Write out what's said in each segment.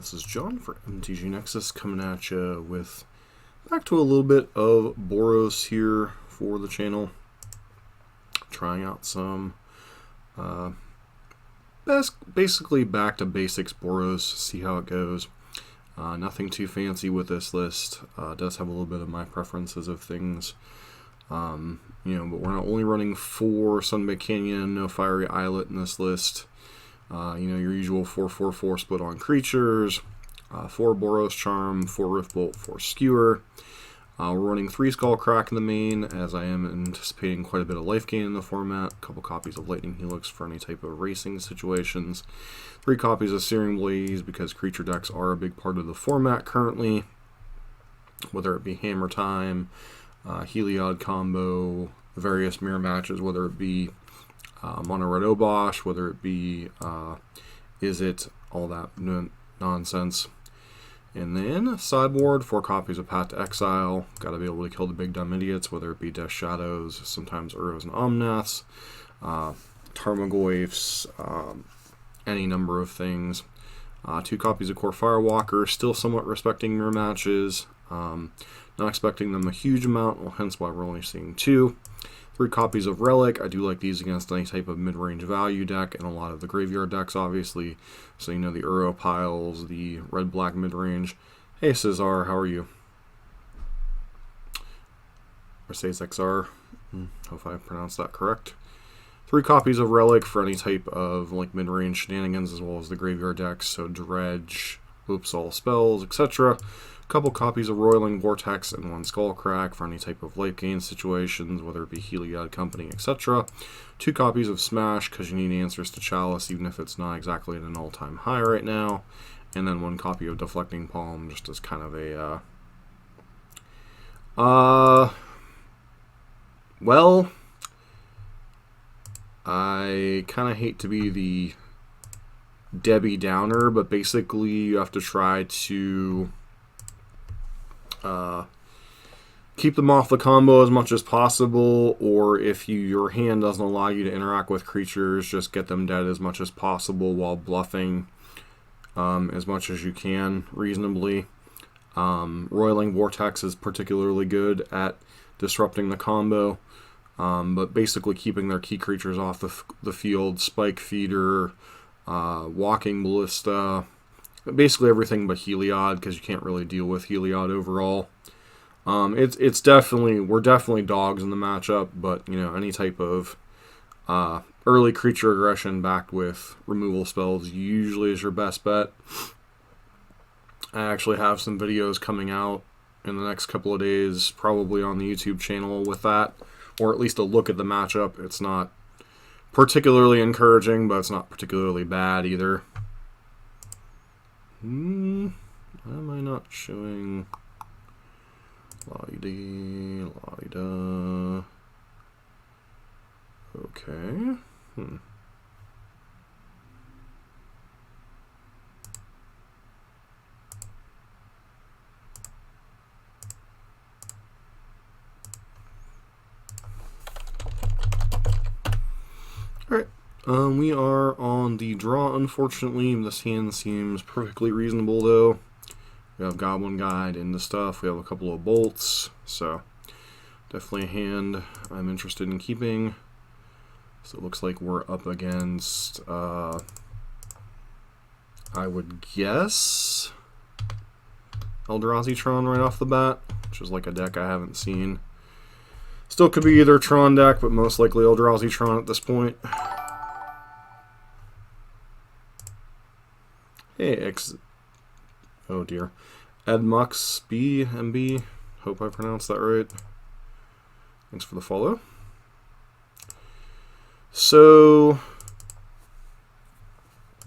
This is John for MTG Nexus coming at you with back to a little bit of Boros here for the channel. Trying out some basically back to basics Boros, see how it goes. Nothing too fancy with this list. Does have a little bit of my preferences of things. But we're not only running 4 Sunbaked Canyon, no Fiery Islet in this list. Your usual 4/4/4 split on creatures, 4 Boros Charm, 4 Riftbolt, 4 Skewer. We're running 3 Skullcrack in the main, as I am anticipating quite a bit of life gain in the format. A couple copies of Lightning Helix for any type of racing situations. 3 copies of Searing Blaze, because creature decks are a big part of the format currently. Whether it be Hammertime, Heliod Combo, various mirror matches, whether it be Mono Red Obosh, whether it be Is It, all that nonsense. And then sideboard, 4 copies of Path to Exile. Got to be able to kill the big dumb idiots, whether it be Death Shadows, sometimes Uros and Omnaths, Tarmogoyfs, any number of things. 2 copies of Core Firewalker, still somewhat respecting mirror matches. Not expecting them a huge amount, well, hence why we're only seeing 2. 3 copies of Relic. I do like these against any type of mid-range value deck and a lot of the graveyard decks, obviously. So, the Uro piles, the red-black mid-range. Hey, Cesar, how are you? Or says XR. Hope I pronounced that correct. 3 copies of Relic for any type of mid-range shenanigans, as well as the graveyard decks. So, Dredge, Oops, All Spells, etc. Couple copies of Roiling Vortex and 1 Skullcrack for any type of life gain situations, whether it be Heliod Company, etc. 2 copies of Smash, because you need answers to Chalice, even if it's not exactly at an all-time high right now. And then 1 copy of Deflecting Palm, just as kind of a, well, I kind of hate to be the Debbie Downer, but basically you have to try to keep them off the combo as much as possible, or if your hand doesn't allow you to interact with creatures, just get them dead as much as possible while bluffing as much as you can reasonably. Roiling Vortex is particularly good at disrupting the combo, but basically keeping their key creatures off the field, Spike Feeder, Walking Ballista, basically everything but Heliod, because you can't really deal with Heliod overall. It's definitely, we're definitely dogs in the matchup, but any type of early creature aggression backed with removal spells usually is your best bet. I actually have some videos coming out in the next couple of days, probably on the YouTube channel with that, or at least a look at the matchup. It's not particularly encouraging, but it's not particularly bad either. Why am I not showing la-di-dee, la-di-da? Okay. Alright. We are on the draw, unfortunately. This hand seems perfectly reasonable, though. We have Goblin Guide into stuff. We have a couple of bolts. So, definitely a hand I'm interested in keeping. So, it looks like we're up against, I would guess, Eldrazi Tron right off the bat, which is like a deck I haven't seen. Still could be either Tron deck, but most likely Eldrazi Tron at this point. Hey, oh dear. Edmux BMB. Hope I pronounced that right. Thanks for the follow. So,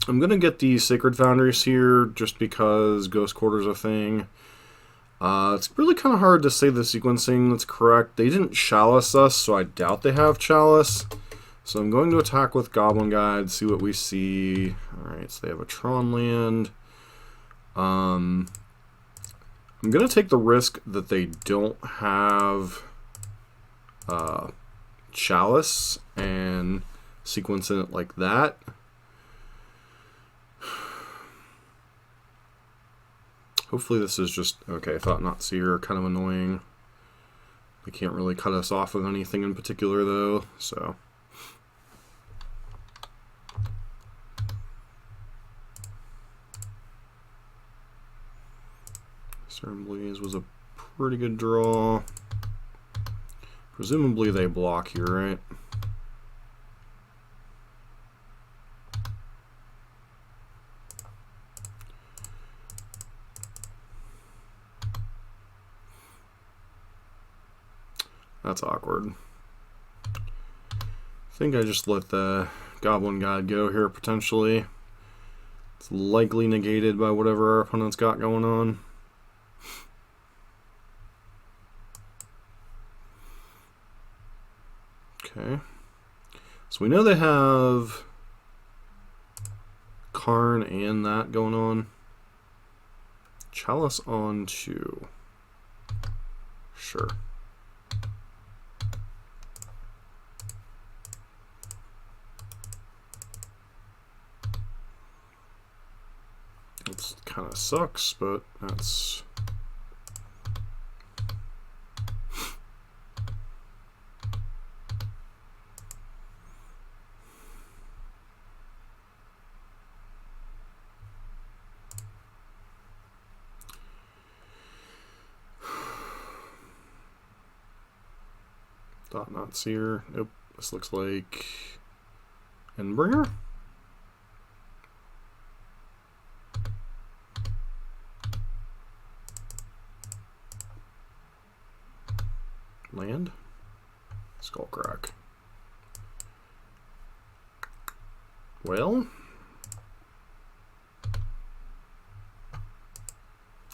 I'm going to get the Sacred Foundries here just because Ghost Quarter's a thing. It's really kind of hard to say the sequencing that's correct. They didn't Chalice us, so I doubt they have Chalice. So I'm going to attack with Goblin Guide, see what we see. Alright, so they have a Tron land. I'm going to take the risk that they don't have Chalice and sequence it like that. Hopefully this is just... Okay, Thought Not Seer, kind of annoying. They can't really cut us off with anything in particular, though, so... Stoneblade was a pretty good draw. Presumably they block here, right? That's awkward. I think I just let the Goblin God go here, potentially. It's likely negated by whatever our opponent's got going on. Okay. So we know they have Karn and that going on. Chalice on 2. Sure. It kind of sucks, but that's... Thought Not Seer. Nope. This looks like Endbringer. Land. Skullcrack. Well.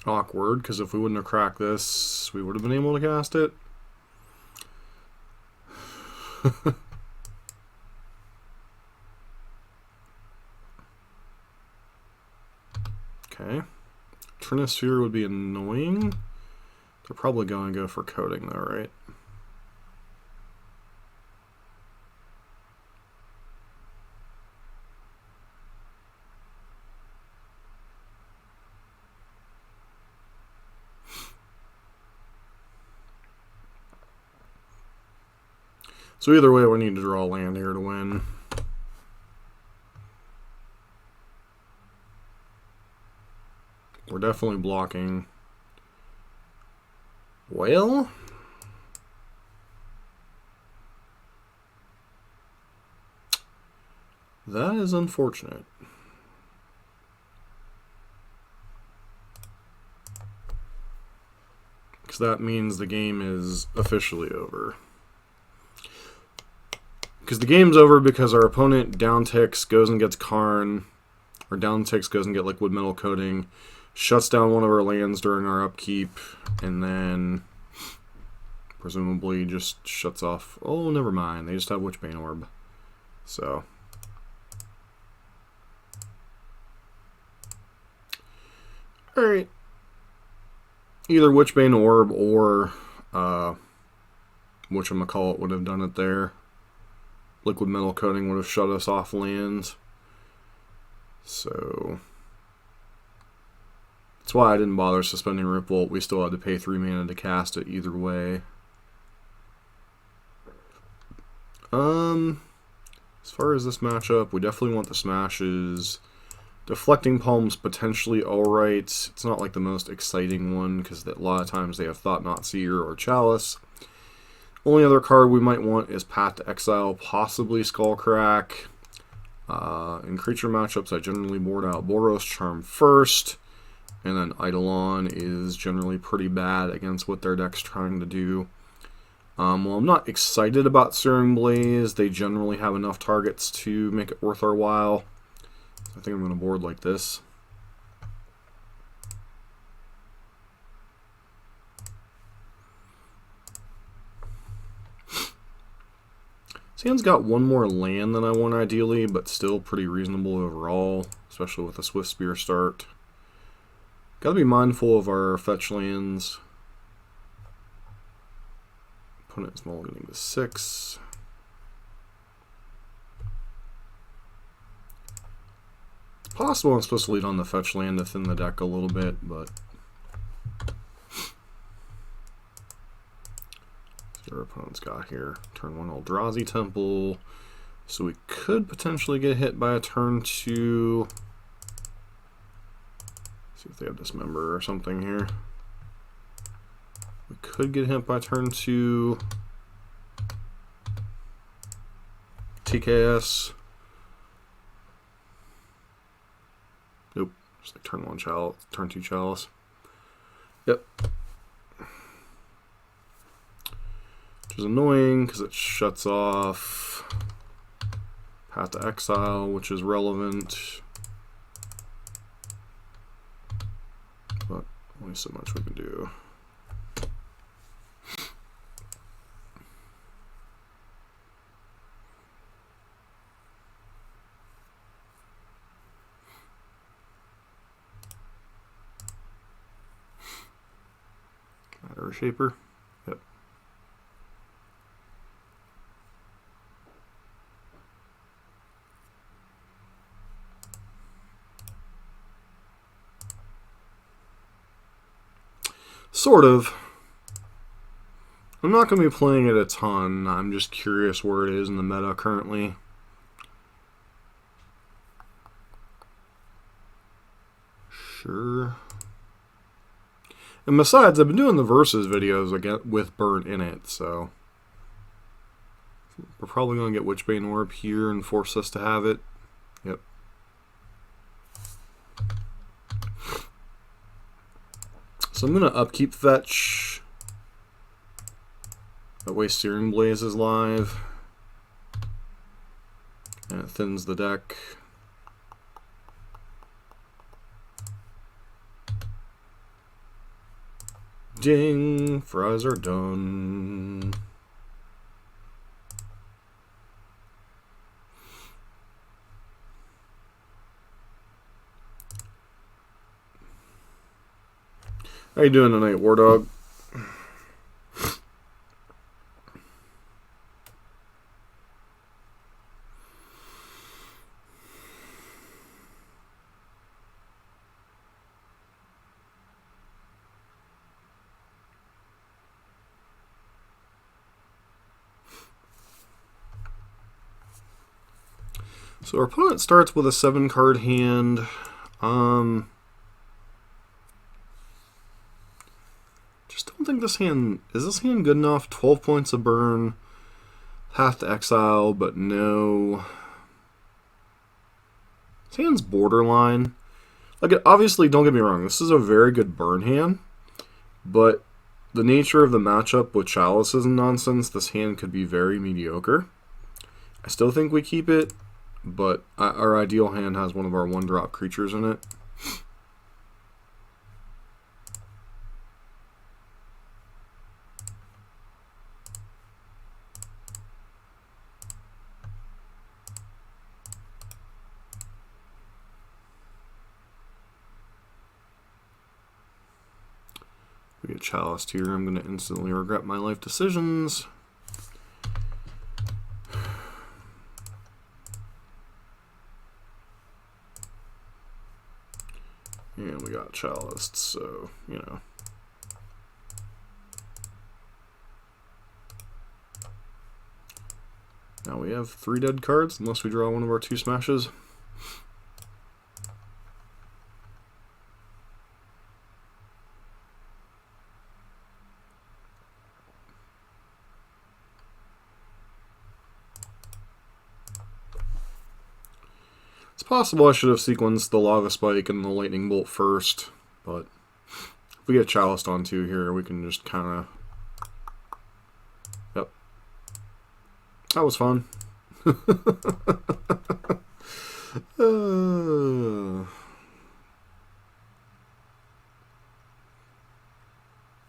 Awkward, because if we wouldn't have cracked this, we would have been able to cast it. Okay. Trinisphere would be annoying. They're probably going to go for coding though, right? So either way, we need to draw land here to win. We're definitely blocking. Well, that is unfortunate. Because that means the game is officially over. Because the game's over because our opponent downticks, goes and gets Karn, or downticks, goes and get Liquid Metal Coating, shuts down one of our lands during our upkeep, and then presumably just shuts off... Oh, never mind. They just have Witchbane Orb. So... Alright. Either Witchbane Orb or whatchamacallit would have done it there. Liquid Metal Coating would have shut us off lands. So... That's why I didn't bother suspending Ripbolt. We still had to pay 3 mana to cast it either way. As far as this matchup, we definitely want the smashes. Deflecting Palm's potentially alright. It's not like the most exciting one, because a lot of times they have Thought Not Seer or Chalice. Only other card we might want is Path to Exile, possibly Skullcrack. In creature matchups, I generally board out Boros Charm first. And then Eidolon is generally pretty bad against what their deck's trying to do. Well, I'm not excited about Searing Blaze. They generally have enough targets to make it worth our while. I think I'm going to board like this. Sand's got one more land than I want ideally, but still pretty reasonable overall, especially with a Swift Spear start. Gotta be mindful of our fetch lands. Opponent is mulliganing to 6. It's possible I'm supposed to lead on the fetch land to thin the deck a little bit, but Our opponent's got here. Turn 1 Eldrazi Temple. So we could potentially get hit by a turn 2. See if they have Dismember or something here. We could get hit by turn 2. TKS. Nope. Just like turn 1 Chalice, turn 2 Chalice. Yep. Which is annoying because it shuts off Path to Exile, which is relevant. But only so much we can do. Matter Shaper. Yep. Sort of. I'm not going to be playing it a ton. I'm just curious where it is in the meta currently. Sure. And besides, I've been doing the versus videos again with Burn in it, so we're probably going to get Witchbane Orb here and force us to have it. Yep. So I'm going to upkeep Fetch. That way Searing Blaze is live. And it thins the deck. Ding! Fries are done. How you doing tonight, War Dog? So our opponent starts with a 7-card hand. Just don't think this hand... Is this hand good enough? 12 points of burn. Path to Exile, but no. This hand's borderline. Like, obviously, don't get me wrong. This is a very good burn hand. But the nature of the matchup with Chalices and nonsense, this hand could be very mediocre. I still think we keep it. But our ideal hand has one of our 1-drop creatures in it. We get Chalice here. I'm going to instantly regret my life decisions. And we got Chalice, so, you know. Now we have 3 dead cards, unless we draw one of our 2 smashes. It's possible I should have sequenced the Lava Spike and the Lightning Bolt first, but if we get Chaliced on 2 here, we can just kind of... Yep. That was fun.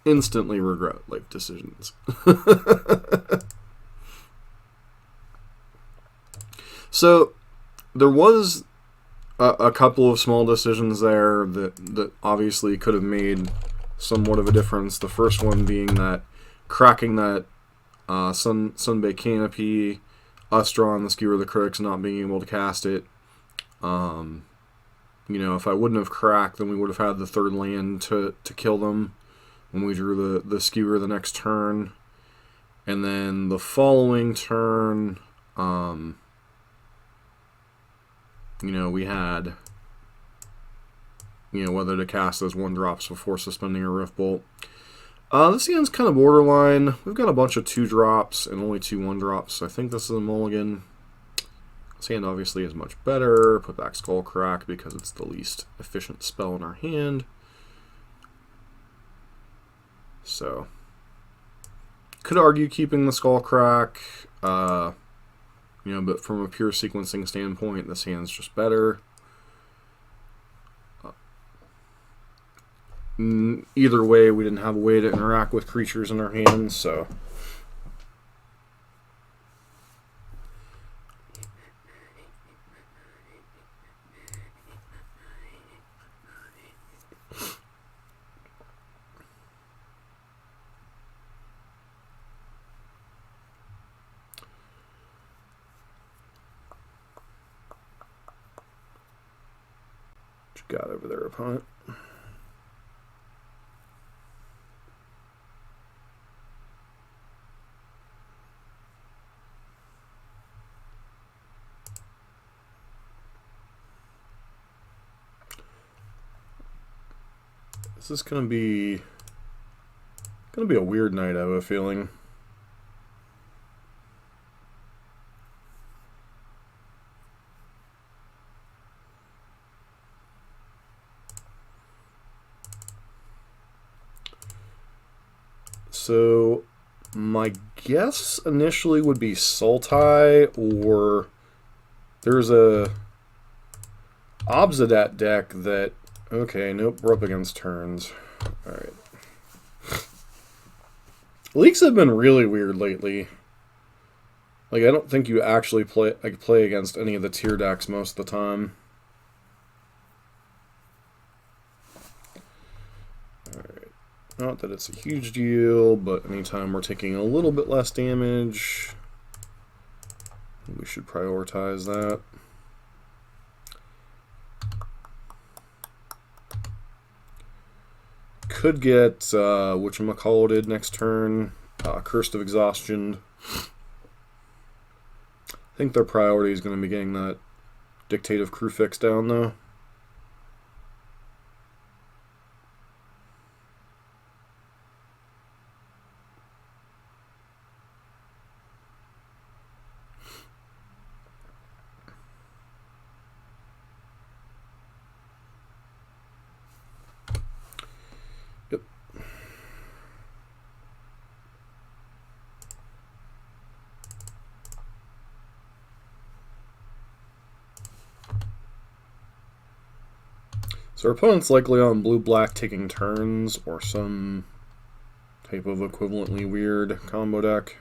Instantly regret life decisions. So... There was a couple of small decisions there that obviously could have made somewhat of a difference. The first one being that cracking that Sunbake Canopy, us drawing the Skewer of the Critics, not being able to cast it. You know, if I wouldn't have cracked, then we would have had the 3rd land to kill them when we drew the Skewer the next turn. And then the following turn, we had, whether to cast those 1-drops before suspending a Rift Bolt. This hand's kind of borderline. We've got a bunch of 2-drops and only 2 1-drops, so I think this is a mulligan. This hand obviously is much better. Put back Skullcrack because it's the least efficient spell in our hand. So, could argue keeping the Skullcrack, but from a pure sequencing standpoint, this hand's just better. Either way, we didn't have a way to interact with creatures in our hands, so... What you got over there, opponent? This is gonna be a weird night, I have a feeling. So my guess initially would be Sultai, or there's a Obsidat deck that... Okay, nope, we're up against turns. Alright. Leaks have been really weird lately. Like, I don't think you actually play against any of the tier decks most of the time. Alright. Not that it's a huge deal, but anytime we're taking a little bit less damage, we should prioritize that. Could get whatchamacallit next turn, Curse of Exhaustion. I think their priority is going to be getting that Dictative Crucifix down, though. Yep. So our opponent's likely on blue-black taking turns, or some type of equivalently weird combo deck.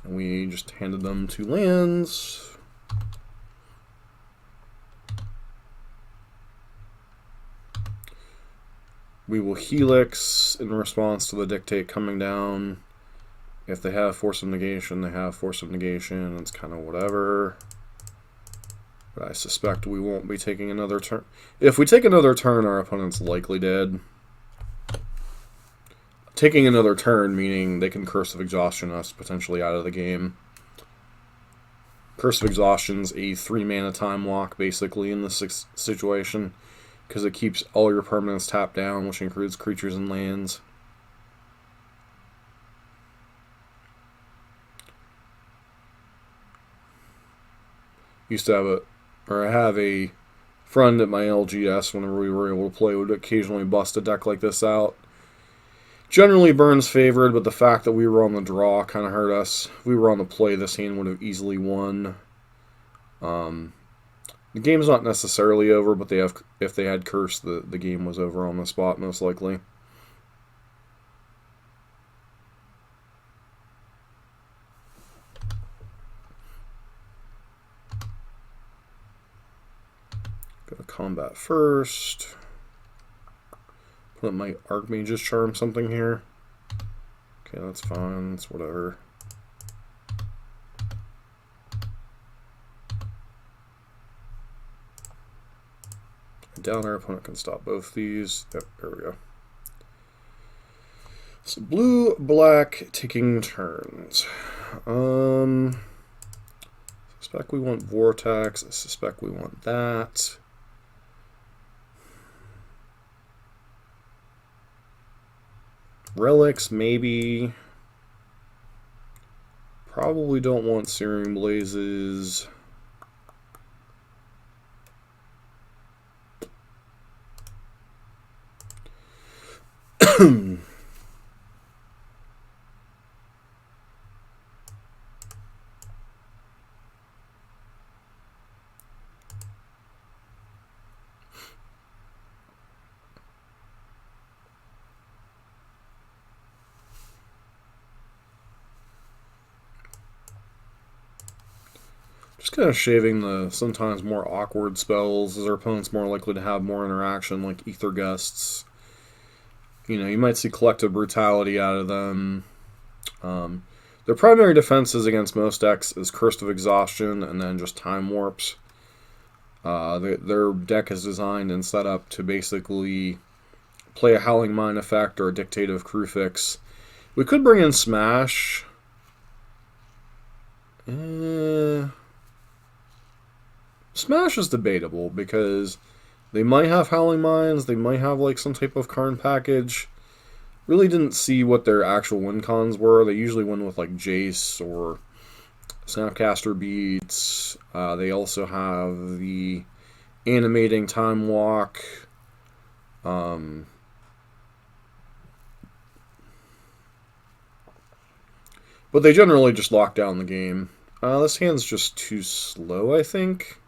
And we just handed them 2 lands. We will Helix in response to the Dictate coming down. If they have Force of Negation, they have Force of Negation. It's kind of whatever. But I suspect we won't be taking another turn. If we take another turn, our opponent's likely dead. Taking another turn, meaning they can Curse of Exhaustion us potentially out of the game. Curse of Exhaustion's a 3-mana time walk, basically, in this situation, because it keeps all your permanents tapped down, which includes creatures and lands. Used to have I have a friend at my LGS, whenever we were able to play, would occasionally bust a deck like this out. Generally Burn's favored, but the fact that we were on the draw kind of hurt us. If we were on the play, this hand would have easily won. The game's not necessarily over, but if they had Curse, the game was over on the spot, most likely. Go to combat first. Put my Archmage's Charm something here. Okay, that's fine. It's whatever. Down, our opponent can stop both these. Yep, there we go. So blue, black, taking turns. Suspect we want Vortex. I suspect we want that. Relics, maybe. Probably don't want Searing Blazes. Just kind of shaving the sometimes more awkward spells, as our opponent's more likely to have more interaction, like Ether Gusts. You know, you might see Collective Brutality out of them. Their primary defenses against most decks is Curse of Exhaustion and then just Time Warps. Their deck is designed and set up to basically play a Howling Mine effect or a Dictative Crucifix. We could bring in Smash. Smash is debatable because they might have Howling Mines, they might have like some type of Karn package. Really didn't see what their actual win cons were. They usually win with like Jace or Snapcaster Beats. They also have the Animating Time Walk. But they generally just lock down the game. This hand's just too slow, I think.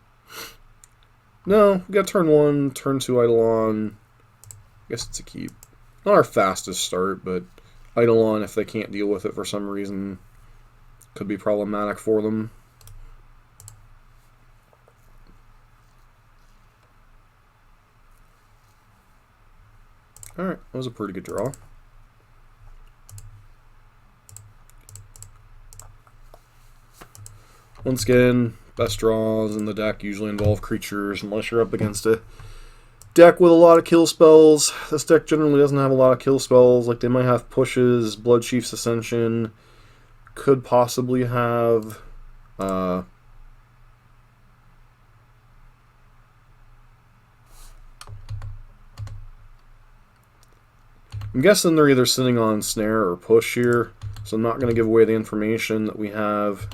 No, we got turn 1, turn 2 Eidolon. I guess it's a keep. Not our fastest start, but Eidolon, if they can't deal with it for some reason, could be problematic for them. Alright, that was a pretty good draw. Once again, best draws in the deck usually involve creatures, unless you're up against a deck with a lot of kill spells. This deck generally doesn't have a lot of kill spells. Like, they might have Pushes, Blood Chief's Ascension, could possibly have I'm guessing they're either sitting on Snare or Push here, so I'm not going to give away the information that we have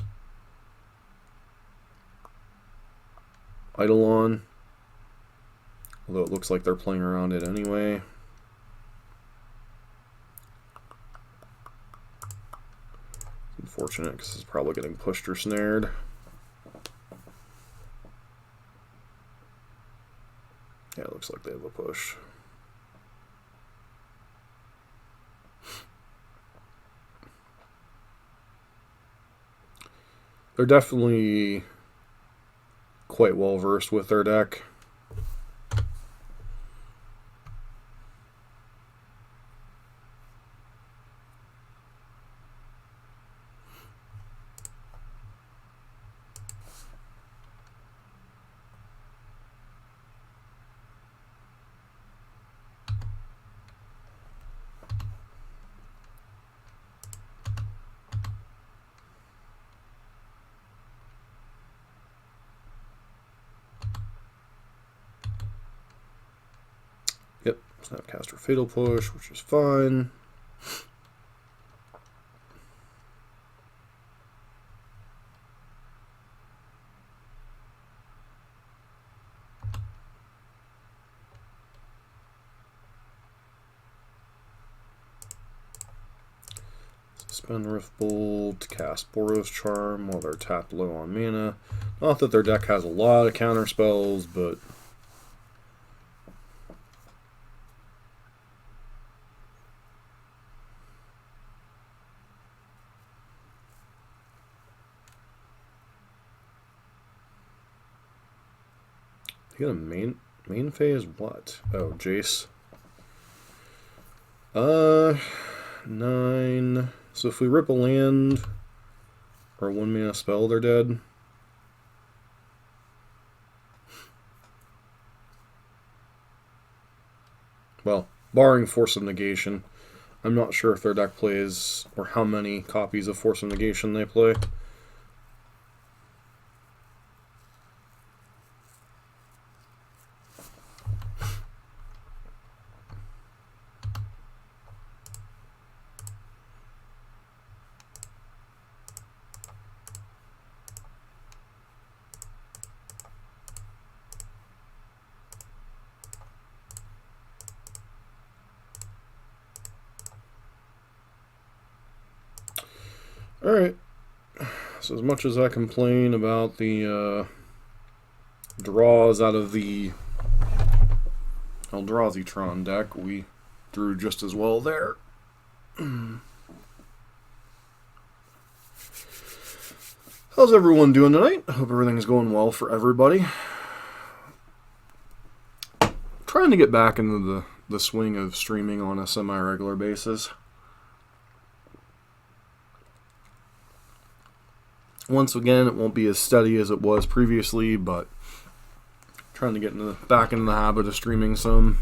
Eidolon, although it looks like they're playing around it anyway. Unfortunate, because it's probably getting pushed or snared. Yeah, it looks like they have a push. They're definitely quite well versed with their deck. Yep, Snapcaster Fatal Push, which is fine. Suspend Riftbolt, cast Boros Charm while they're tapped low on mana. Not that their deck has a lot of counter spells, but you got a main phase what? Oh, Jace. 9. So if we rip a land or a 1 mana spell, they're dead. Well, barring Force of Negation. I'm not sure if their deck plays or how many copies of Force of Negation they play. Alright, so as much as I complain about the draws out of the Eldrazi Tron deck, we drew just as well there. How's everyone doing tonight? I hope everything's going well for everybody. Trying to get back into the swing of streaming on a semi-regular basis. Once again, it won't be as steady as it was previously, but trying to get back into the habit of streaming some.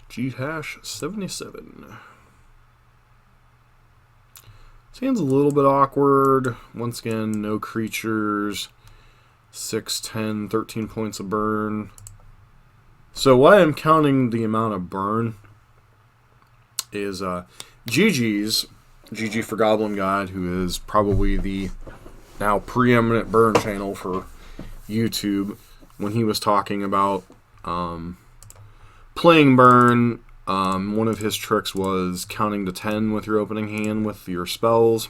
G-77. This hand's a little bit awkward. Once again, no creatures. 6, 10, 13 points of burn. So why I'm counting the amount of burn is GG for Goblin Guide, who is probably the now preeminent burn channel for YouTube, when he was talking about playing burn, one of his tricks was counting to 10 with your opening hand with your spells.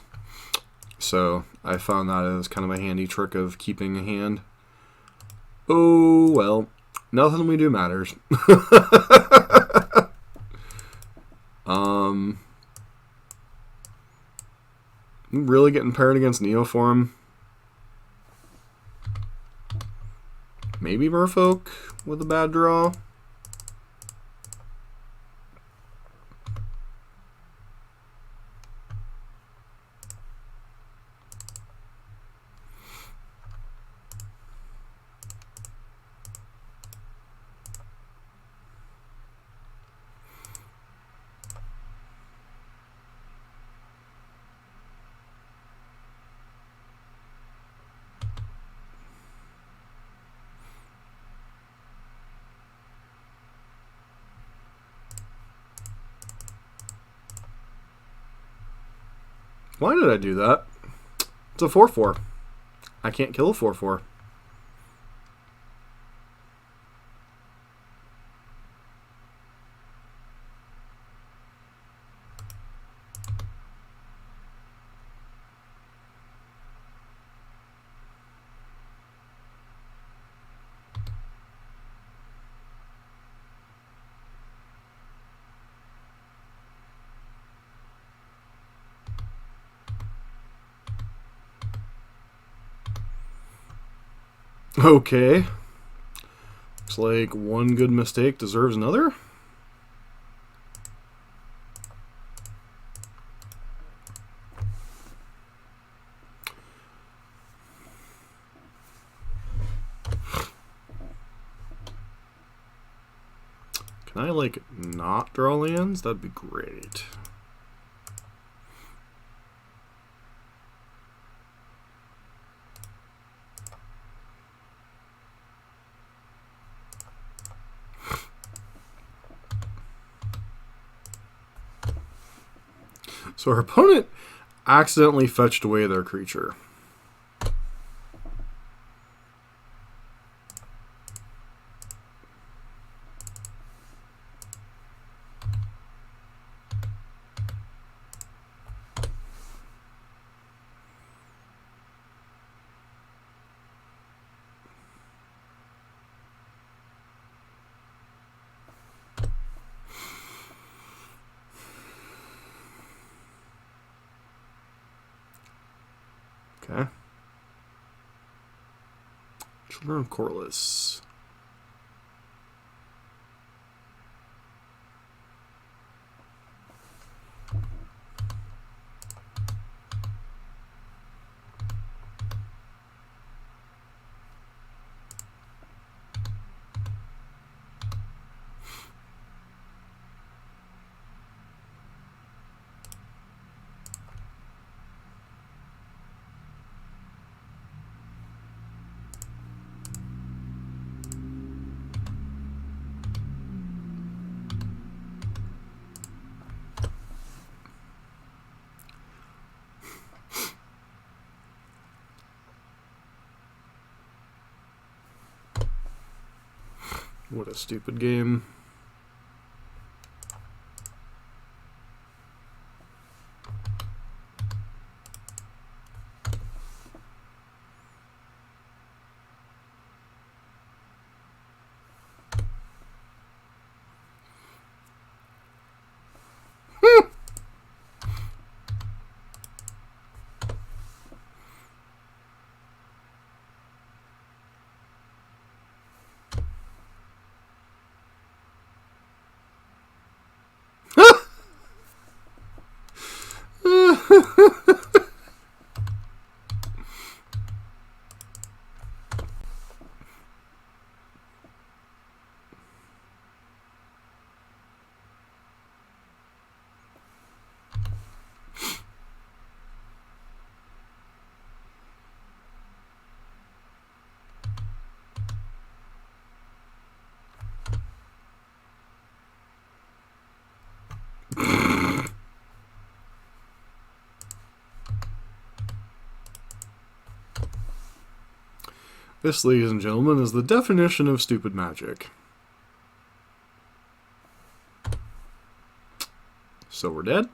So I found that as kind of a handy trick of keeping a hand. Oh, well, nothing we do matters. Really getting paired against Neoform. Maybe Merfolk with a bad draw. Why did I do that? It's a 4/4. I can't kill a 4/4. Okay. Looks like one good mistake deserves another. Can I, like, not draw lands? That'd be great. So our opponent accidentally fetched away their creature. Okay. Children of Corliss. What a stupid game. This, ladies and gentlemen, is the definition of stupid magic. So we're dead.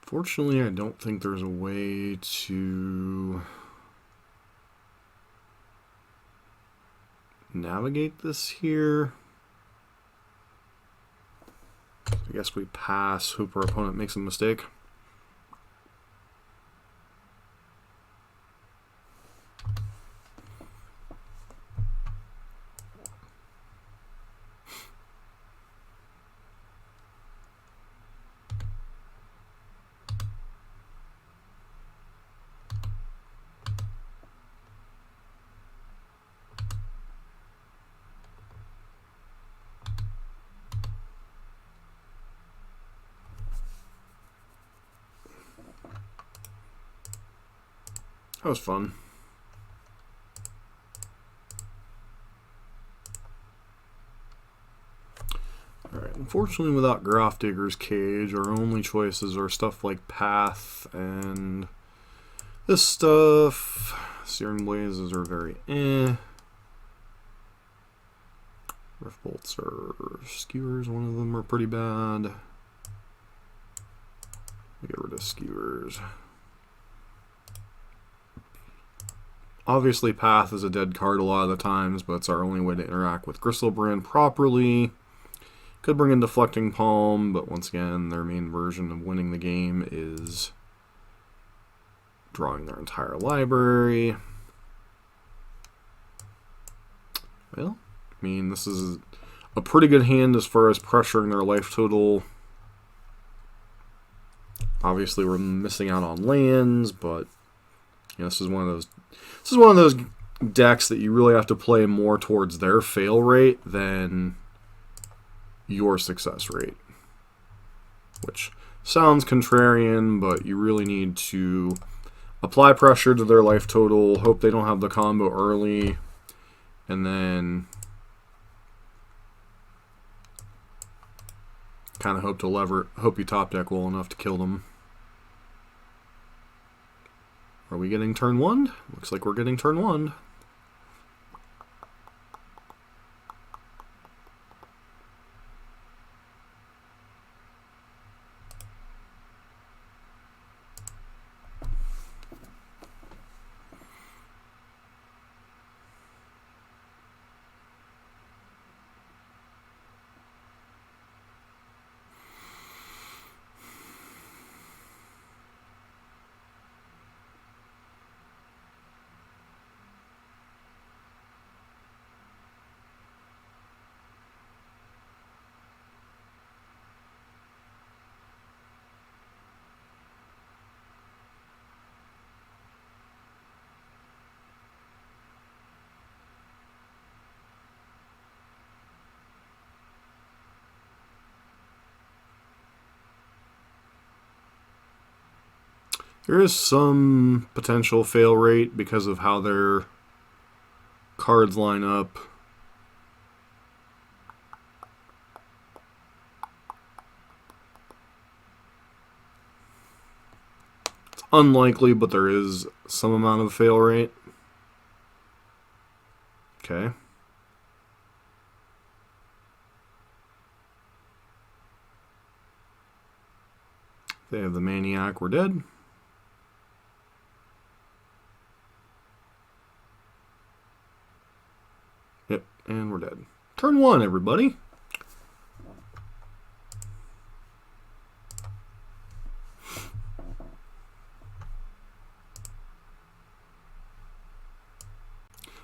Fortunately, I don't think there's a way to navigate this here. I guess we pass, hope our opponent makes a mistake. That was fun. Alright, unfortunately without Grafdigger's Cage, our only choices are stuff like Path and this stuff. Searing Blazes are very eh. Rift Bolts are Skewers, one of them are pretty bad. Get rid of Skewers. Obviously, Path is a dead card a lot of the times, but it's our only way to interact with Griselbrand properly. Could bring in Deflecting Palm, but once again, their main version of winning the game is drawing their entire library. Well, I mean, this is a pretty good hand as far as pressuring their life total. Obviously, we're missing out on lands, but you know, this is one of those decks that you really have to play more towards their fail rate than your success rate. Which sounds contrarian, but you really need to apply pressure to their life total, hope they don't have the combo early, and then kind of hope you top deck well enough to kill them. Are we getting turn 1? Looks like we're getting turn 1. There is some potential fail rate because of how their cards line up. It's unlikely, but there is some amount of fail rate. Okay. They have the Maniac, we're dead. Yep, and we're dead. Turn 1, everybody.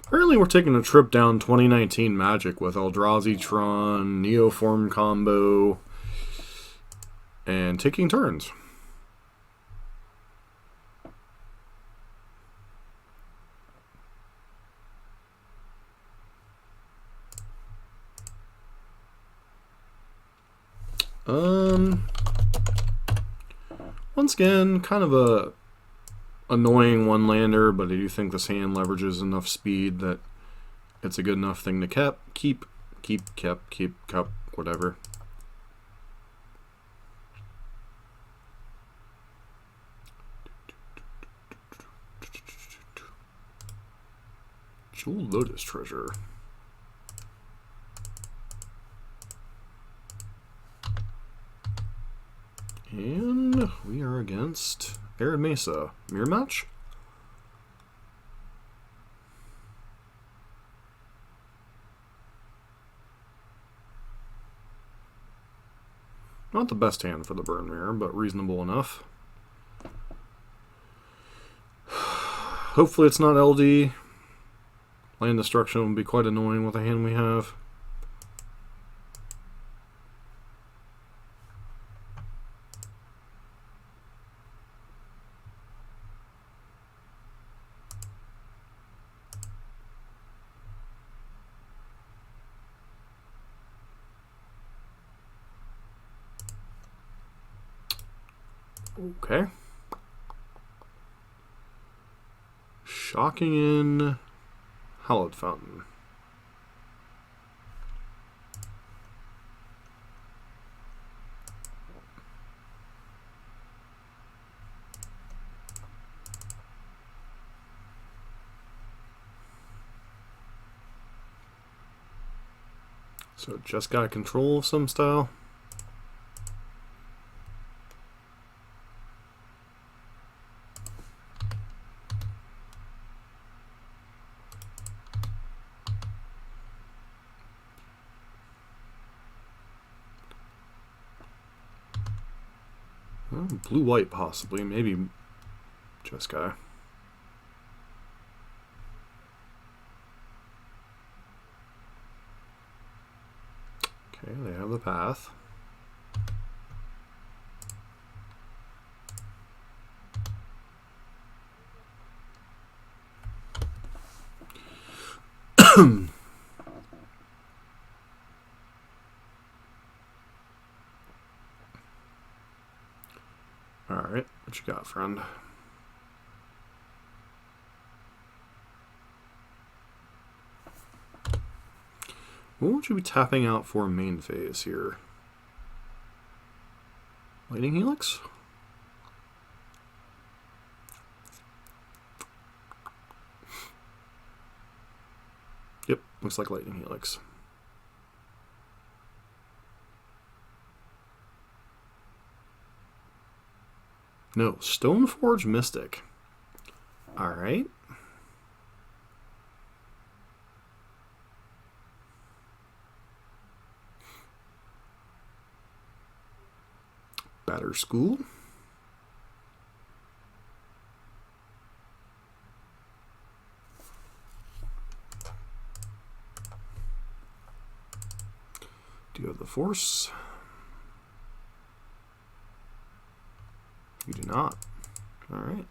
Apparently we're taking a trip down 2019 Magic with Eldrazi Tron, Neobrand Combo, and taking turns. Once again, kind of a annoying one-lander, but I do think this hand leverages enough speed that it's a good enough thing to keep, whatever. Jewel Lotus Treasure. And we are against Arid Mesa. Mirror match? Not the best hand for the Burn Mirror, but reasonable enough. Hopefully it's not LD. Land destruction would be quite annoying with the hand we have. Okay. Shocking in Hallowed Fountain. So just got control of some style. Blue-white, possibly. Maybe Jeskai. Okay, they have the path. Alright, what you got, friend? What would you be tapping out for main phase here? Lightning Helix? Yep, looks like Lightning Helix. No, Stoneforge Mystic. Alright. Batter School. Do you have the Force? You do not. All right.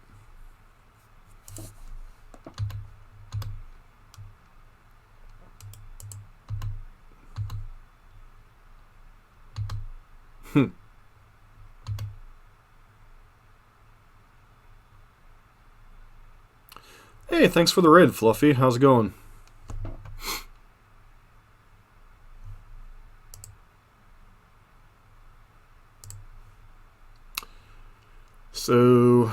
thanks for the raid, Fluffy. How's it going? So,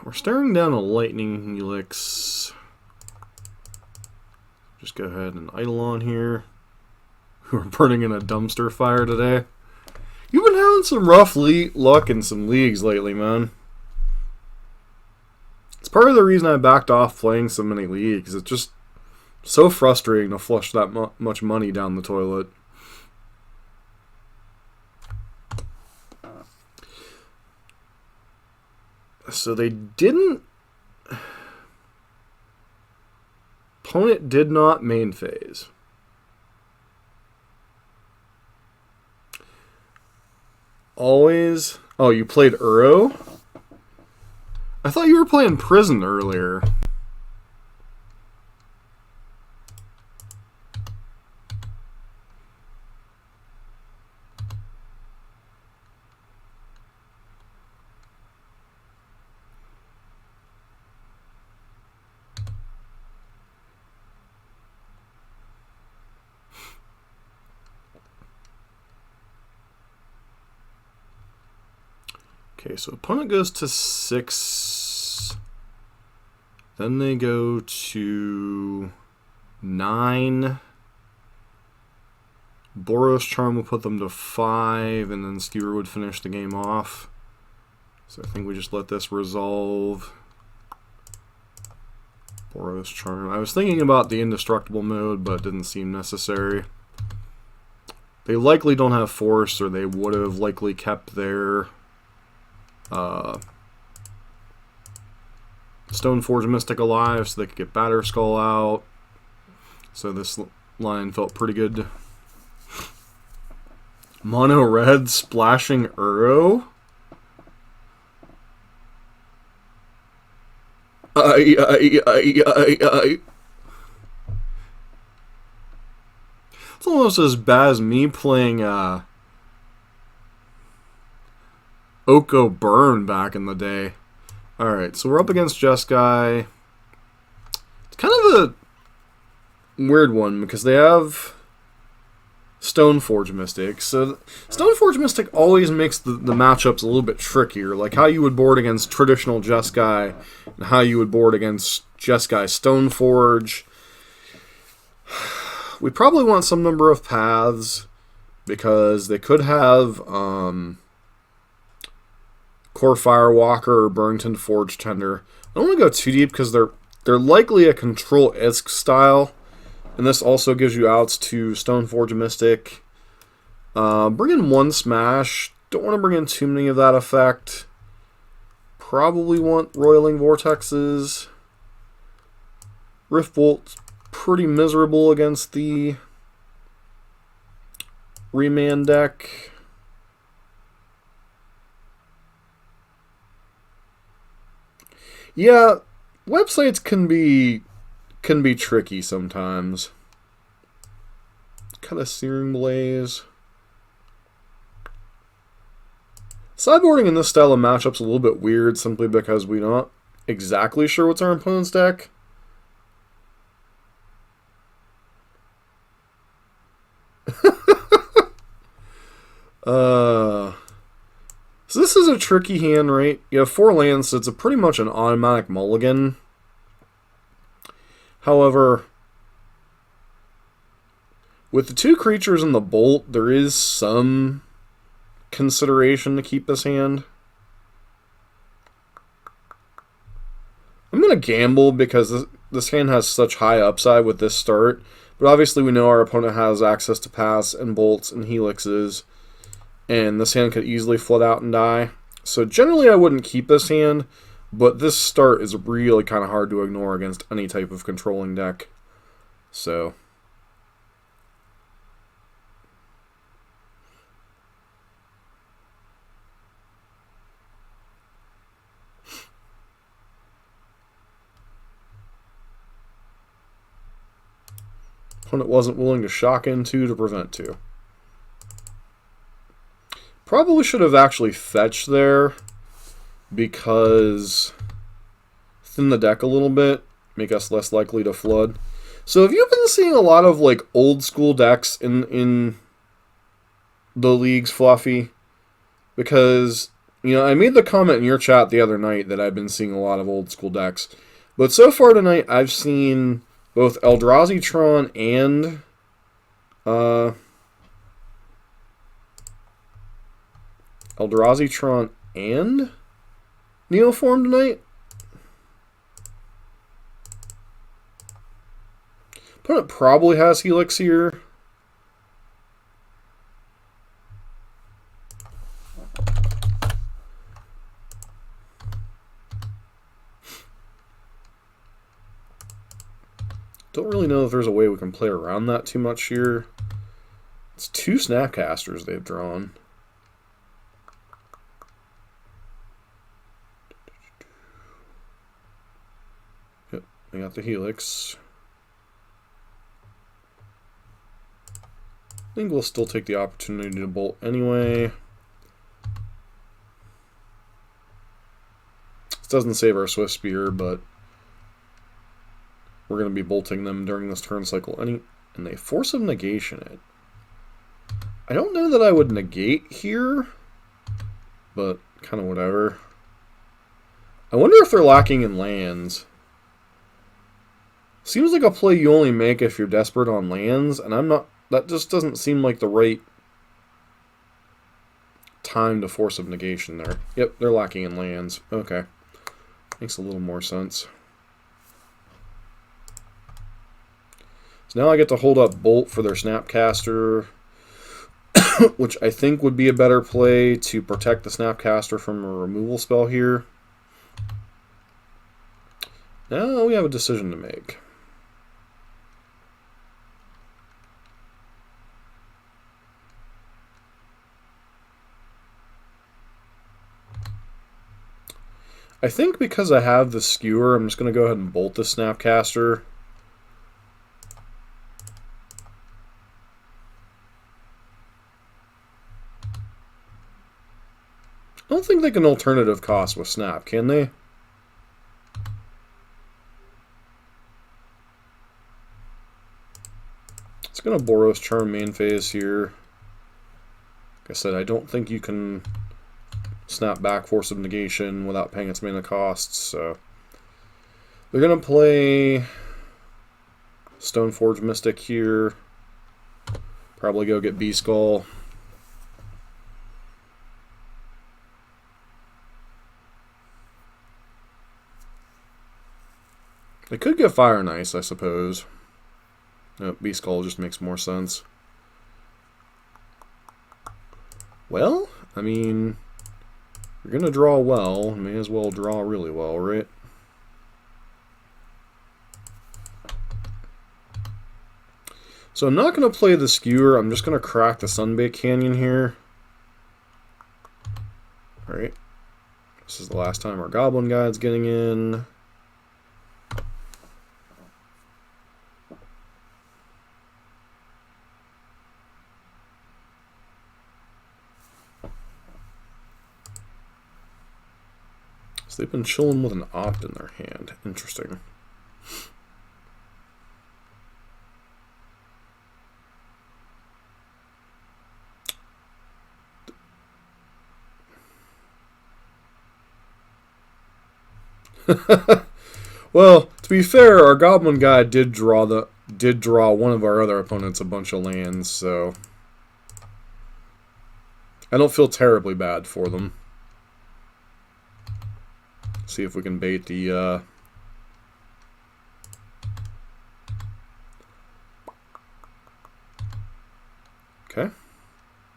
we're staring down a lightning helix. Just go ahead and idle on here. We're burning in a dumpster fire today. You've been having some rough luck in some leagues lately, man. It's part of the reason I backed off playing so many leagues. It's just so frustrating to flush that much money down the toilet. So they didn't... Opponent did not main phase. Always... Oh, you played Uro? I thought you were playing Prison earlier. Okay, so opponent goes to 6. Then they go to 9. Boros Charm will put them to 5, and then Skewer would finish the game off. So I think we just let this resolve. Boros Charm. I was thinking about the indestructible mode, but it didn't seem necessary. They likely don't have force, or they would have likely kept their Stoneforge Mystic alive so they could get Batterskull out. So this line felt pretty good. Mono red splashing Uro. It's almost as bad as me playing Oko Burn back in the day. Alright, so we're up against Jeskai. It's kind of a weird one because they have Stoneforge Mystic. So Stoneforge Mystic always makes the matchups a little bit trickier. Like how you would board against traditional Jeskai and how you would board against Jeskai Stoneforge. We probably want some number of paths because they could have Core Firewalker or Burrington Forge Tender. I don't want to go too deep because they're likely a control ISK style, and this also gives you outs to Stoneforge Mystic. Bring in 1 Smash. Don't want to bring in too many of that effect. Probably want Roiling Vortexes. Rift Bolt's pretty miserable against the Remand deck. Yeah, websites can be tricky sometimes. Kind of Searing Blaze. Sideboarding in this style of matchup's a little bit weird simply because we're not exactly sure what's our opponent's deck. So this is a tricky hand, right? You have 4 lands, so it's pretty much an automatic mulligan. However, with the 2 creatures and the bolt, there is some consideration to keep this hand. I'm going to gamble because this hand has such high upside with this start. But obviously we know our opponent has access to paths and bolts and helixes. And this hand could easily flood out and die. So generally I wouldn't keep this hand. But this start is really kind of hard to ignore against any type of controlling deck. So... opponent wasn't willing to shock into to prevent 2. Probably should have actually fetched there because thin the deck a little bit. make us less likely to flood. So have you been seeing a lot of like old school decks in the leagues, Fluffy? Because, you know, I made the comment in your chat the other night that I've been seeing a lot of old school decks. But so far tonight, I've seen both Eldrazi Tron and Eldrazi Tron and Neoform tonight. Opponent probably has Helix here. Don't really know if there's a way we can play around that too much here. It's 2 Snapcasters they've drawn. Yep, they got the Helix. I think we'll still take the opportunity to bolt anyway. This doesn't save our Swift Spear, but we're going to be bolting them during this turn cycle. And they Force of Negation it. I don't know that I would negate here, but kind of whatever. I wonder if they're lacking in lands. Seems like a play you only make if you're desperate on lands, and I'm not. That just doesn't seem like the right time to Force of Negation there. Yep, they're lacking in lands. Okay. Makes a little more sense. So now I get to hold up Bolt for their Snapcaster, which I think would be a better play to protect the Snapcaster from a removal spell here. Now we have a decision to make. I think because I have the Skewer, I'm just going to go ahead and bolt the Snapcaster. I don't think they can alternative cost with Snap, can they? It's going to Boros Charm main phase here. Like I said, I don't think you can snap back Force of Negation without paying its mana costs, so they're going to play Stoneforge Mystic here. Probably go get B-Skull. They could get Fire and Ice, I suppose. Nope, B-Skull just makes more sense. Well, I mean, you're going to draw well. May as well draw really well, right? So I'm not going to play the Skewer. I'm just going to crack the Sunbaked Canyon here. Alright. This is the last time our Goblin Guide's getting in. They've been chilling with an Opt in their hand. Interesting. Well, to be fair, our Goblin guy did draw one of our other opponents a bunch of lands, so I don't feel terribly bad for them. See if we can bait the okay.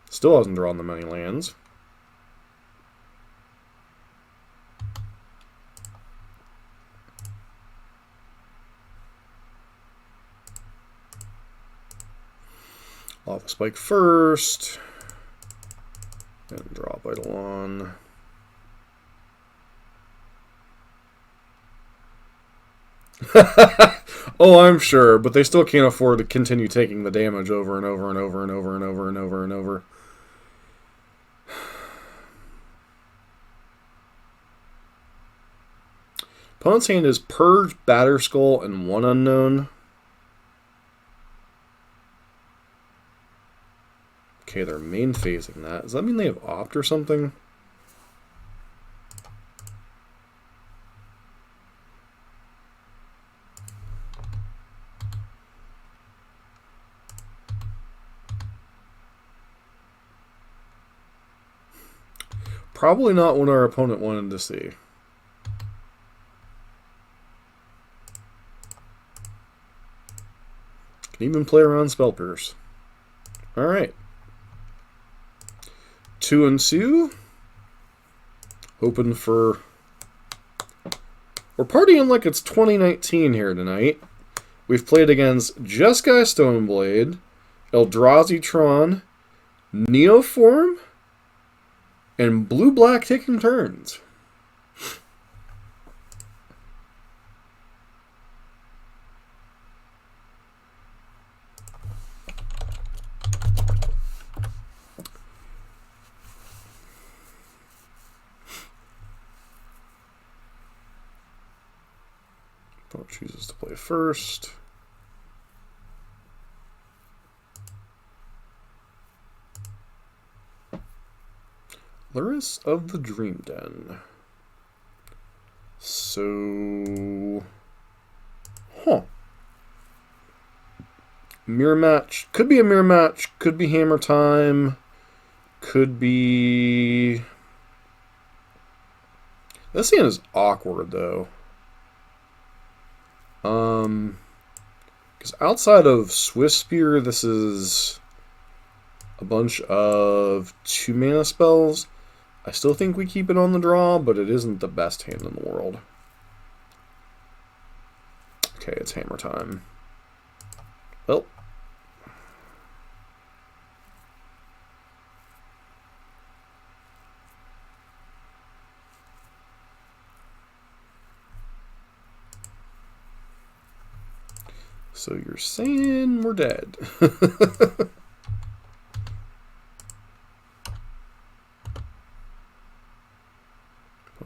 Still hasn't drawn them any lands. Lava Spike first. And draw Eidolon. Oh, I'm sure, but they still can't afford to continue taking the damage over and over and over and over and over and over and over. Opponent's hand is Purge, Batterskull, and one unknown. Okay, they're main phasing that. Does that mean they have Opt or something? Probably not what our opponent wanted to see. Can even play around Spell Pierce. Alright. 2 and 2. Hoping for... We're partying like it's 2019 here tonight. We've played against Jeskai Stoneblade, Eldrazi Tron, Neoform, and blue-black taking turns. Opponent chooses to play first. Lyris of the Dream Den. So... Huh. Mirror match. Could be a mirror match. Could be hammer time. Could be... This hand is awkward, though. Because outside of Swift Spear, this is a bunch of 2-mana spells. I still think we keep it on the draw, but it isn't the best hand in the world. Okay, it's hammer time. Well. So you're saying we're dead.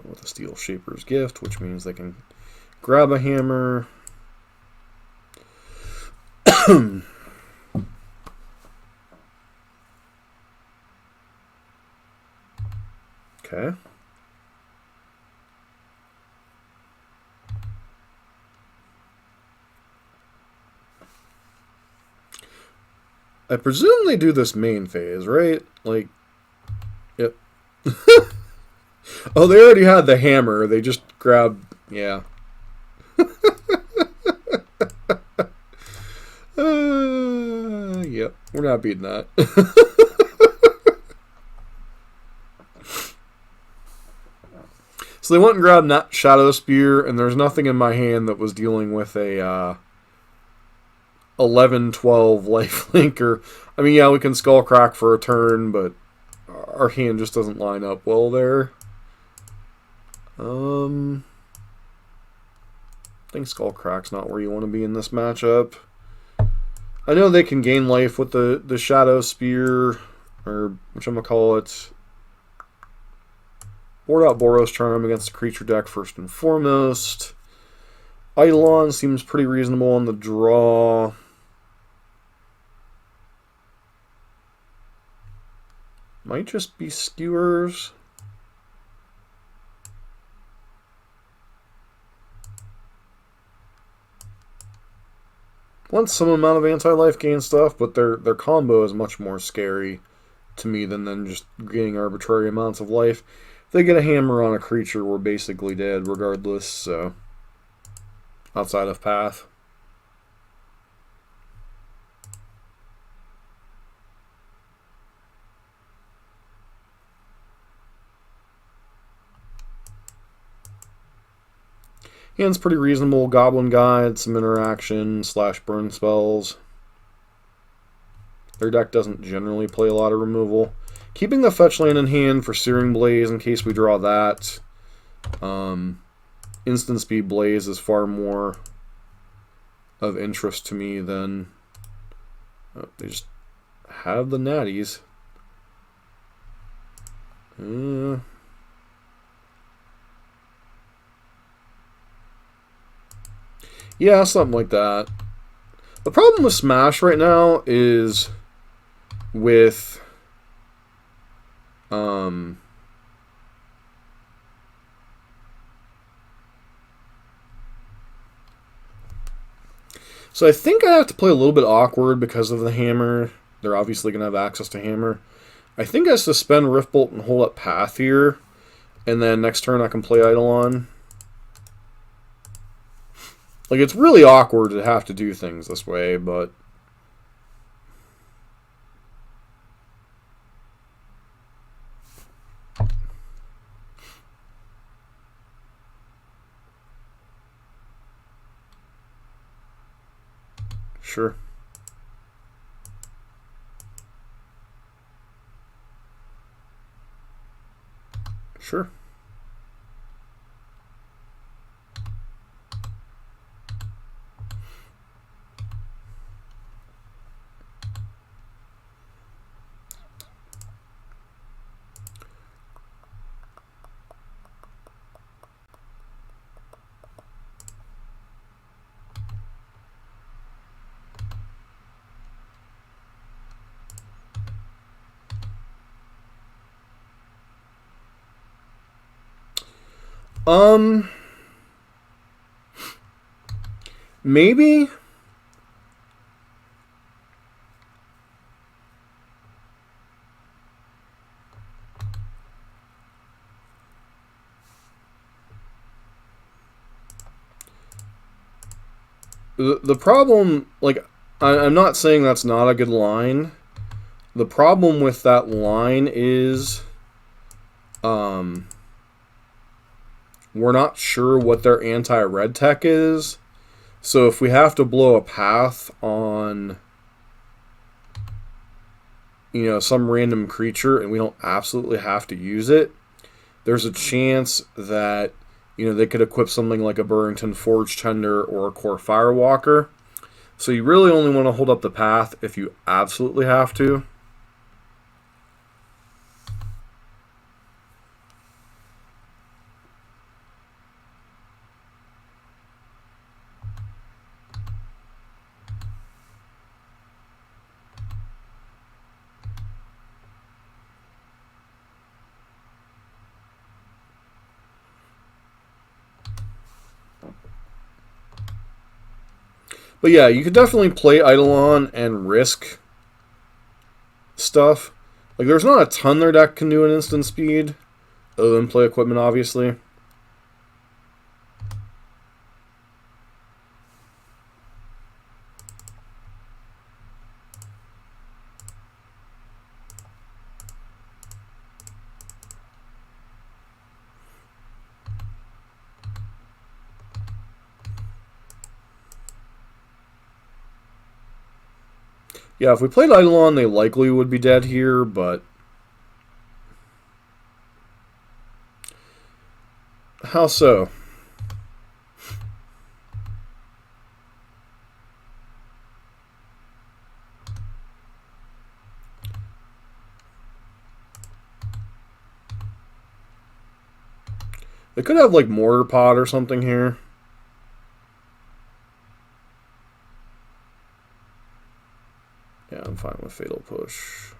With a Steel Shaper's Gift, which means they can grab a hammer. Okay. I presume they do this main phase, right? Like, yep. Oh, they already had the hammer. They just grabbed, yeah. Yep, we're not beating that. So they went and grabbed that Shadow Spear, and there's nothing in my hand that was dealing with a 11-12 lifelink. Or, I mean, yeah, we can Skullcrack for a turn, but our hand just doesn't line up well there. I think Skullcrack's not where you want to be in this matchup. I know they can gain life with the Shadow Spear, or whatchamacallit. Board out Boros Charm against the creature deck first and foremost. Eidolon seems pretty reasonable on the draw. Might just be Skewers. Want some amount of anti-life gain stuff, but their combo is much more scary to me than just getting arbitrary amounts of life. If they get a hammer on a creature, we're basically dead regardless, so outside of path. Hand's pretty reasonable. Goblin Guide, some interaction, / burn spells. Their deck doesn't generally play a lot of removal. Keeping the fetch land in hand for Searing Blaze in case we draw that. Instant Speed Blaze is far more of interest to me than... Oh, they just have the natties. Yeah, something like that. The problem with Smash right now is with so I think I have to play a little bit awkward because of the hammer. They're obviously going to have access to hammer. I think I suspend Riftbolt and hold up Path here, and then next turn I can play Eidolon. Like, it's really awkward to have to do things this way, but... Sure. Sure. Maybe. The problem, like, I'm not saying that's not a good line. The problem with that line is, we're not sure what their anti-red tech is. So if we have to blow a path on, some random creature and we don't absolutely have to use it, there's a chance that, they could equip something like a Burrington Forge Tender or a Core Firewalker. So you really only want to hold up the path if you absolutely have to. But yeah, you could definitely play Eidolon and risk stuff. Like, there's not a ton their deck can do in instant speed, other than play equipment, obviously. Yeah, if we played Eidolon, they likely would be dead here, but... How so? They could have, like, Mortar Pod or something here. Yeah, I'm fine with Fatal Push.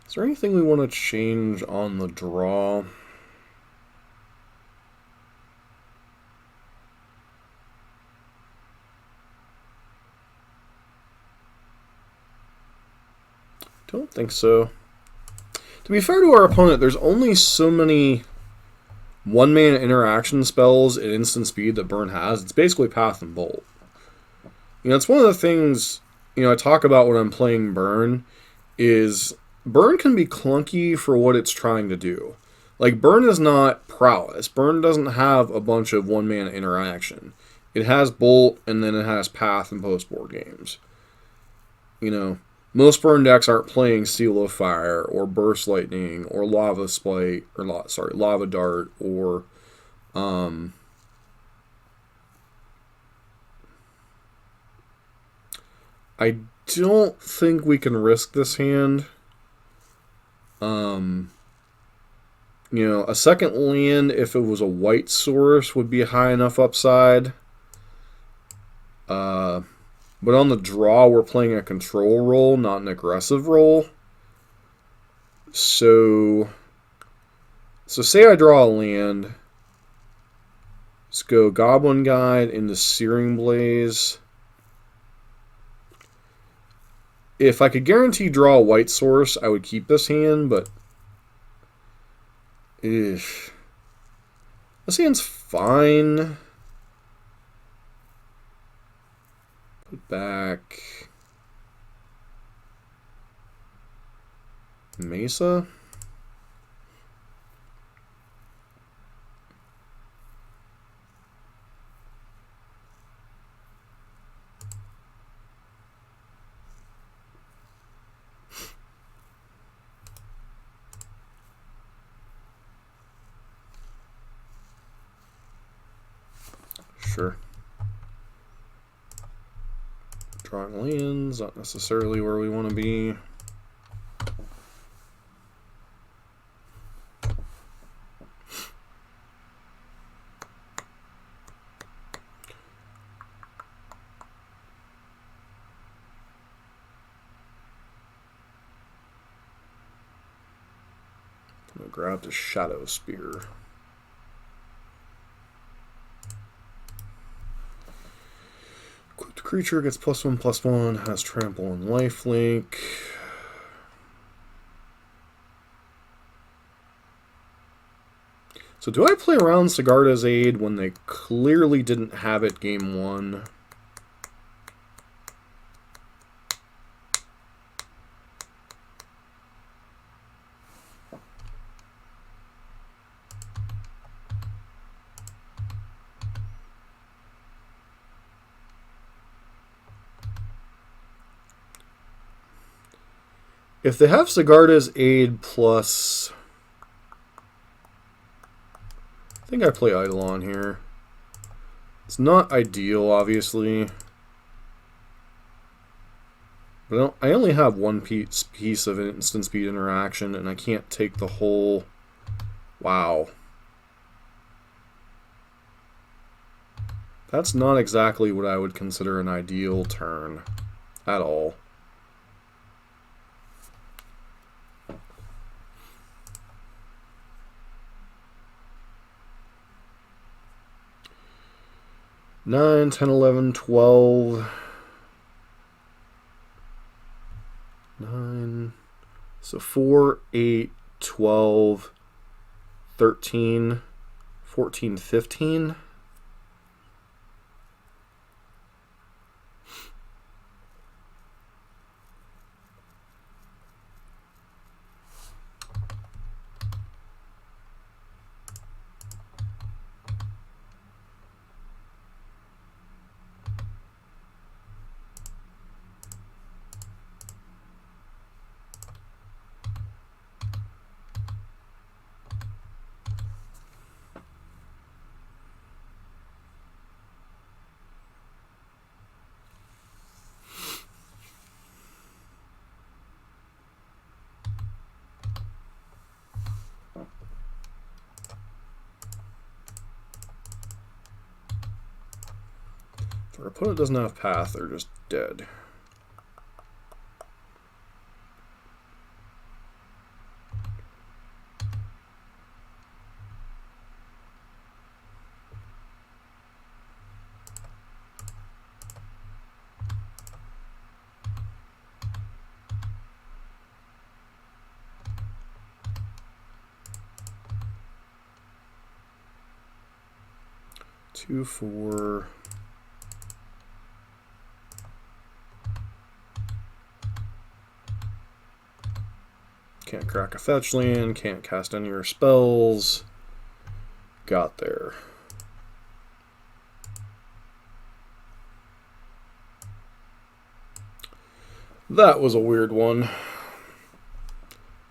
Is there anything we want to change on the draw? Don't think so. To be fair to our opponent, there's only so many one-man interaction spells at instant speed that Burn has. It's basically Path and Bolt. It's one of the things, I talk about when I'm playing Burn, is Burn can be clunky for what it's trying to do. Like, Burn is not prowess. Burn doesn't have a bunch of one-man interaction. It has Bolt, and then it has Path in post-board games. Most Burn decks aren't playing Seal of Fire, or Burst Lightning, or Lava Spite, or Lava Dart, or I don't think we can risk this hand. You know, a second land, if it was a white source, would be a high enough upside. But on the draw, we're playing a control role, not an aggressive role. So say I draw a land. Let's go Goblin Guide into Searing Blaze. If I could guarantee draw a white source, I would keep this hand, but this hand's fine. Put back Mesa. Sure. Drawing lands, not necessarily where we want to be. I'm going to grab the Shadow Spear. Equipped creature gets +1/+1, has trample and lifelink. So do I play around Sigarda's Aid when they clearly didn't have it game 1? If they have Sigarda's Aid plus... I think I play Eidolon here. It's not ideal, obviously. But I only have one piece of instant speed interaction, and I can't take the whole... Wow. That's not exactly what I would consider an ideal turn. At all. Nine, 10, 11, 12. 9. So 4, 8, 12, 13, 14, 15. If our opponent doesn't have path, they're just dead. Two, 4. Can't crack a fetch land, can't cast any of your spells. Got there. That was a weird one.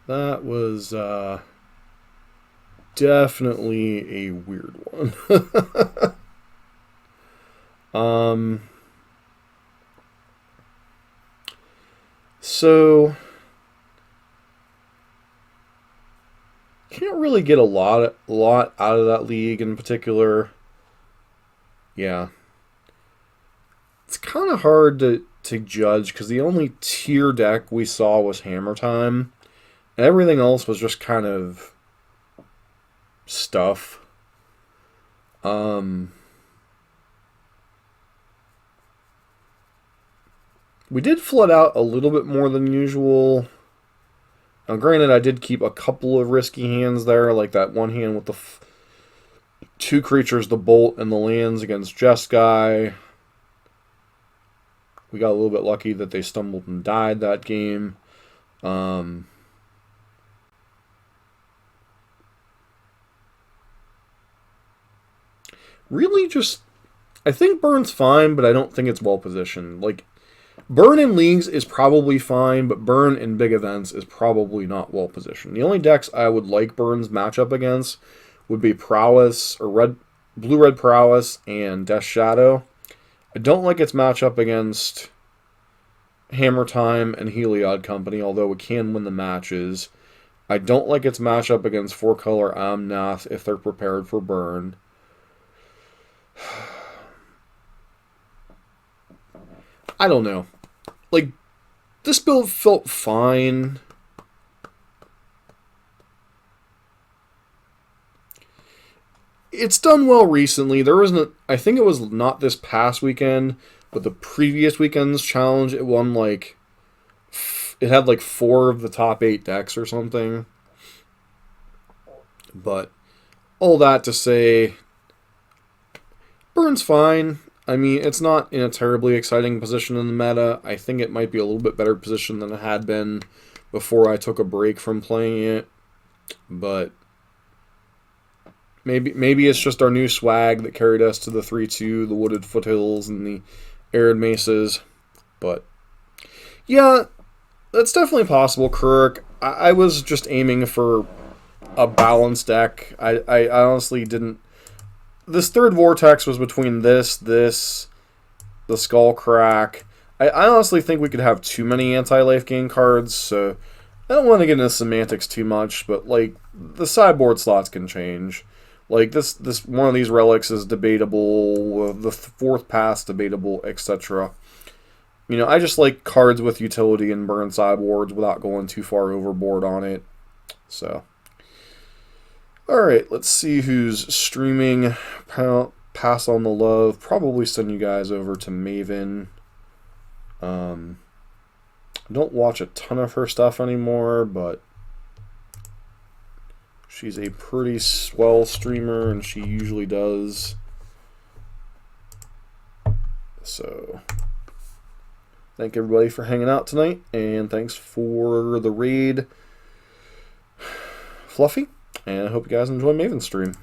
That was definitely a weird one. So can't really get a lot out of that league in particular. Yeah. It's kind of hard to judge because the only tier deck we saw was Hammer Time. And everything else was just kind of stuff. We did flood out a little bit more than usual. Now, granted, I did keep a couple of risky hands there, like that one hand with the two creatures, the Bolt and the lands against Jeskai. We got a little bit lucky that they stumbled and died that game. Really just, I think Burn's fine, but I don't think it's well positioned. Like, Burn in leagues is probably fine, but Burn in big events is probably not well positioned. The only decks I would like Burn's matchup against would be Prowess, or Blue-Red Prowess, and Death Shadow. I don't like its matchup against Hammer Time and Heliod Company, although it can win the matches. I don't like its matchup against 4-color Amnath if they're prepared for Burn. I don't know. Like, this build felt fine. It's done well recently. There isn't, I think it was not this past weekend, but the previous weekend's challenge, it won like, it had like 4 of the top 8 decks or something. But all that to say, Burn's fine. I mean, it's not in a terribly exciting position in the meta. I think it might be a little bit better position than it had been before I took a break from playing it. But maybe it's just our new swag that carried us to the 3-2, the Wooded Foothills, and the Arid Mesas. But yeah, that's definitely possible, Kirk. I was just aiming for a balanced deck. I honestly didn't. This third Vortex was between this, the Skullcrack. I honestly think we could have too many anti-life gain cards, so I don't want to get into semantics too much, but like the sideboard slots can change. Like this one of these relics is debatable, the 4th pass debatable, etc. You know, I just like cards with utility and burn sideboards without going too far overboard on it. So alright, let's see who's streaming. Pass on the love. Probably send you guys over to Maven. I don't watch a ton of her stuff anymore, but she's a pretty swell streamer, and she usually does. So, thank everybody for hanging out tonight, and thanks for the raid, Fluffy. And I hope you guys enjoy Maven's stream.